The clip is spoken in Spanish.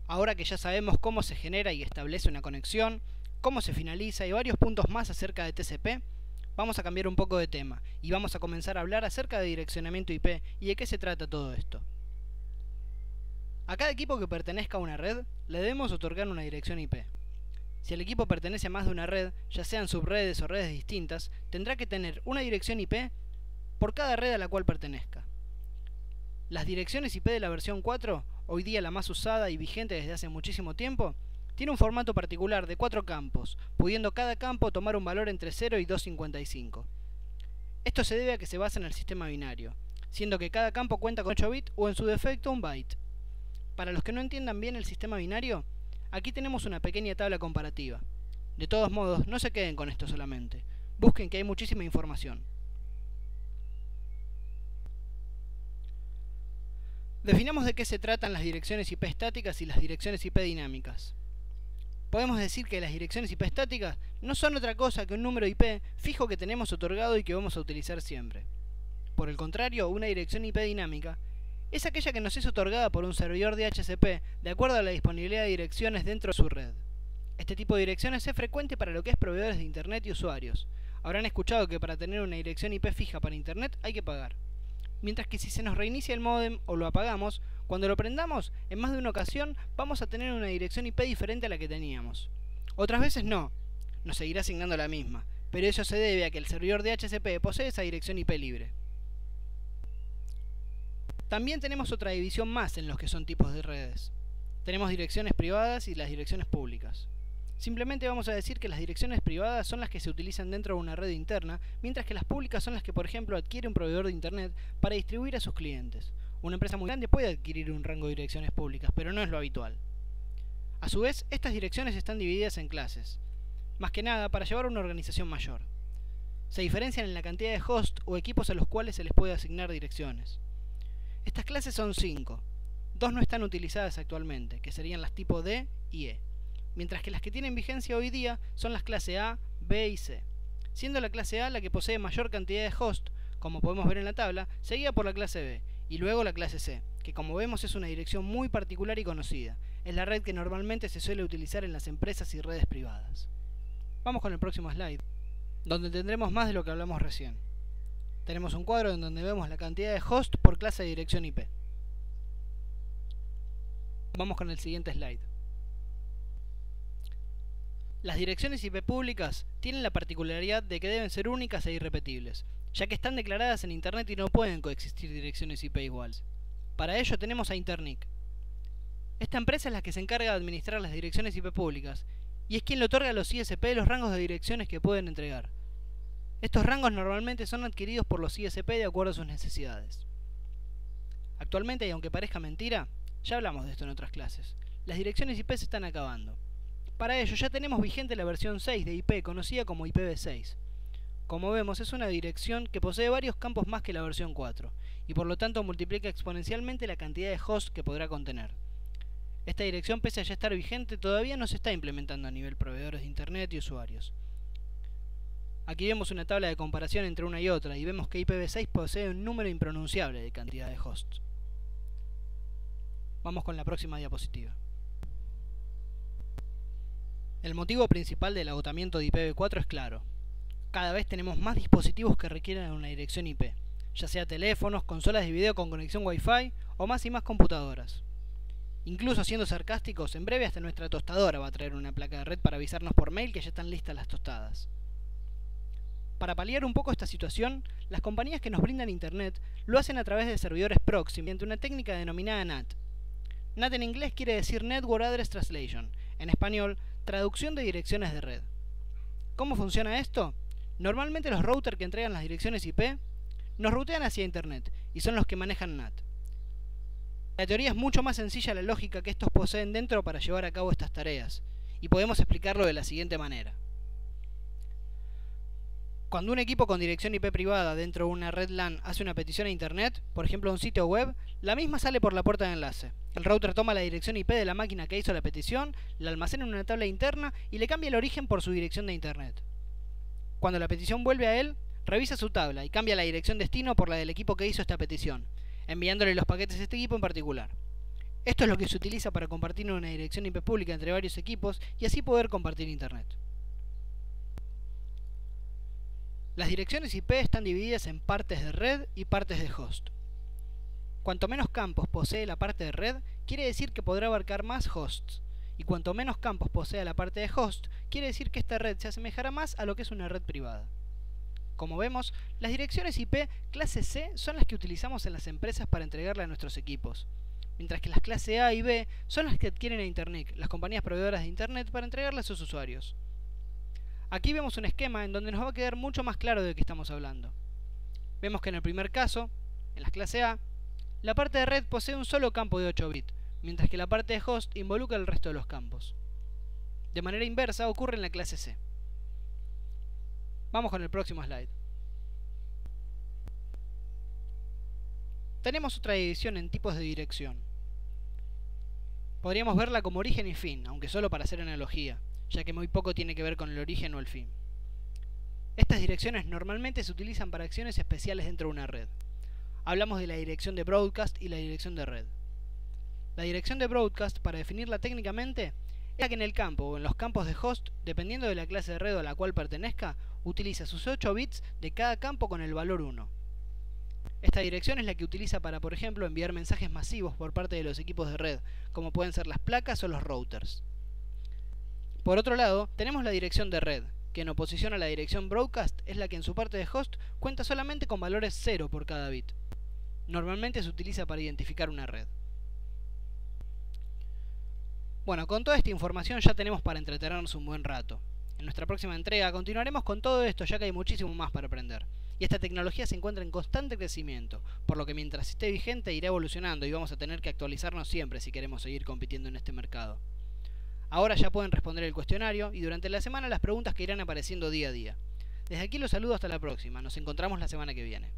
Ahora que ya sabemos cómo se genera y establece una conexión, cómo se finaliza y varios puntos más acerca de TCP, vamos a cambiar un poco de tema y vamos a comenzar a hablar acerca de direccionamiento IP y de qué se trata todo esto. A cada equipo que pertenezca a una red le debemos otorgar una dirección IP. Si el equipo pertenece a más de una red, ya sean subredes o redes distintas, tendrá que tener una dirección IP por cada red a la cual pertenezca. Las direcciones IP de la versión 4, hoy día la más usada y vigente desde hace muchísimo tiempo, tiene un formato particular de 4 campos, pudiendo cada campo tomar un valor entre 0 y 255. Esto se debe a que se basa en el sistema binario, siendo que cada campo cuenta con 8 bits o en su defecto un byte. Para los que no entiendan bien el sistema binario, aquí tenemos una pequeña tabla comparativa. De todos modos, no se queden con esto solamente, busquen que hay muchísima información. Definamos de qué se tratan las direcciones IP estáticas y las direcciones IP dinámicas. Podemos decir que las direcciones IP estáticas no son otra cosa que un número IP fijo que tenemos otorgado y que vamos a utilizar siempre. Por el contrario, una dirección IP dinámica es aquella que nos es otorgada por un servidor DHCP de acuerdo a la disponibilidad de direcciones dentro de su red. Este tipo de direcciones es frecuente para lo que es proveedores de Internet y usuarios. Habrán escuchado que para tener una dirección IP fija para Internet hay que pagar. Mientras que si se nos reinicia el módem o lo apagamos, cuando lo prendamos, en más de una ocasión vamos a tener una dirección IP diferente a la que teníamos. Otras veces no, nos seguirá asignando la misma, pero eso se debe a que el servidor DHCP posee esa dirección IP libre. También tenemos otra división más en los que son tipos de redes. Tenemos direcciones privadas y las direcciones públicas. Simplemente vamos a decir que las direcciones privadas son las que se utilizan dentro de una red interna, mientras que las públicas son las que, por ejemplo, adquiere un proveedor de Internet para distribuir a sus clientes. Una empresa muy grande puede adquirir un rango de direcciones públicas, pero no es lo habitual. A su vez, estas direcciones están divididas en clases, más que nada para llevar a una organización mayor. Se diferencian en la cantidad de hosts o equipos a los cuales se les puede asignar direcciones. Estas clases son 5. 2 no están utilizadas actualmente, que serían las tipo D y E. Mientras que las que tienen vigencia hoy día son las clase A, B y C, siendo la clase A la que posee mayor cantidad de hosts, como podemos ver en la tabla, seguida por la clase B, y luego la clase C, que como vemos es una dirección muy particular y conocida. Es la red que normalmente se suele utilizar en las empresas y redes privadas. Vamos con el próximo slide, donde tendremos más de lo que hablamos recién. Tenemos un cuadro en donde vemos la cantidad de hosts por clase de dirección IP. Vamos con el siguiente slide. Las direcciones IP públicas tienen la particularidad de que deben ser únicas e irrepetibles, ya que están declaradas en Internet y no pueden coexistir direcciones IP iguales. Para ello tenemos a Internic. Esta empresa es la que se encarga de administrar las direcciones IP públicas, y es quien le otorga a los ISP los rangos de direcciones que pueden entregar. Estos rangos normalmente son adquiridos por los ISP de acuerdo a sus necesidades. Actualmente, y aunque parezca mentira, ya hablamos de esto en otras clases, las direcciones IP se están acabando. Para ello ya tenemos vigente la versión 6 de IP, conocida como IPv6. Como vemos, es una dirección que posee varios campos más que la versión 4, y por lo tanto multiplica exponencialmente la cantidad de hosts que podrá contener. Esta dirección, pese a ya estar vigente, todavía no se está implementando a nivel proveedores de Internet y usuarios. Aquí vemos una tabla de comparación entre una y otra, y vemos que IPv6 posee un número impronunciable de cantidad de hosts. Vamos con la próxima diapositiva. El motivo principal del agotamiento de IPv4 es claro. Cada vez tenemos más dispositivos que requieren una dirección IP, ya sea teléfonos, consolas de video con conexión Wi-Fi o más y más computadoras. Incluso siendo sarcásticos, en breve hasta nuestra tostadora va a traer una placa de red para avisarnos por mail que ya están listas las tostadas. Para paliar un poco esta situación, las compañías que nos brindan Internet lo hacen a través de servidores proxy mediante una técnica denominada NAT. NAT en inglés quiere decir Network Address Translation, en español, traducción de direcciones de red. ¿Cómo funciona esto? Normalmente los routers que entregan las direcciones IP nos rutean hacia Internet y son los que manejan NAT. La teoría es mucho más sencilla la lógica que estos poseen dentro para llevar a cabo estas tareas, y podemos explicarlo de la siguiente manera. Cuando un equipo con dirección IP privada dentro de una red LAN hace una petición a Internet, por ejemplo a un sitio web, la misma sale por la puerta de enlace. El router toma la dirección IP de la máquina que hizo la petición, la almacena en una tabla interna y le cambia el origen por su dirección de Internet. Cuando la petición vuelve a él, revisa su tabla y cambia la dirección destino por la del equipo que hizo esta petición, enviándole los paquetes a este equipo en particular. Esto es lo que se utiliza para compartir una dirección IP pública entre varios equipos y así poder compartir Internet. Las direcciones IP están divididas en partes de red y partes de host. Cuanto menos campos posee la parte de red, quiere decir que podrá abarcar más hosts. Y cuanto menos campos posea la parte de host, quiere decir que esta red se asemejará más a lo que es una red privada. Como vemos, las direcciones IP clase C son las que utilizamos en las empresas para entregarle a nuestros equipos, mientras que las clase A y B son las que adquieren a Internet, las compañías proveedoras de Internet, para entregarle a sus usuarios. Aquí vemos un esquema en donde nos va a quedar mucho más claro de qué estamos hablando. Vemos que en el primer caso, en las clase A, la parte de red posee un solo campo de 8 bits, mientras que la parte de host involucra el resto de los campos. De manera inversa ocurre en la clase C. Vamos con el próximo slide. Tenemos otra división en tipos de dirección. Podríamos verla como origen y fin, aunque solo para hacer analogía, ya que muy poco tiene que ver con el origen o el fin. Estas direcciones normalmente se utilizan para acciones especiales dentro de una red. Hablamos de la dirección de broadcast y la dirección de red. La dirección de broadcast, para definirla técnicamente, es la que en el campo o en los campos de host, dependiendo de la clase de red a la cual pertenezca, utiliza sus 8 bits de cada campo con el valor 1. Esta dirección es la que utiliza para, por ejemplo, enviar mensajes masivos por parte de los equipos de red, como pueden ser las placas o los routers. Por otro lado, tenemos la dirección de red, que en oposición a la dirección broadcast es la que en su parte de host cuenta solamente con valores 0 por cada bit. Normalmente se utiliza para identificar una red. Bueno, con toda esta información ya tenemos para entretenernos un buen rato. En nuestra próxima entrega continuaremos con todo esto, ya que hay muchísimo más para aprender. Y esta tecnología se encuentra en constante crecimiento, por lo que mientras esté vigente irá evolucionando y vamos a tener que actualizarnos siempre si queremos seguir compitiendo en este mercado. Ahora ya pueden responder el cuestionario y durante la semana las preguntas que irán apareciendo día a día. Desde aquí los saludo hasta la próxima, nos encontramos la semana que viene.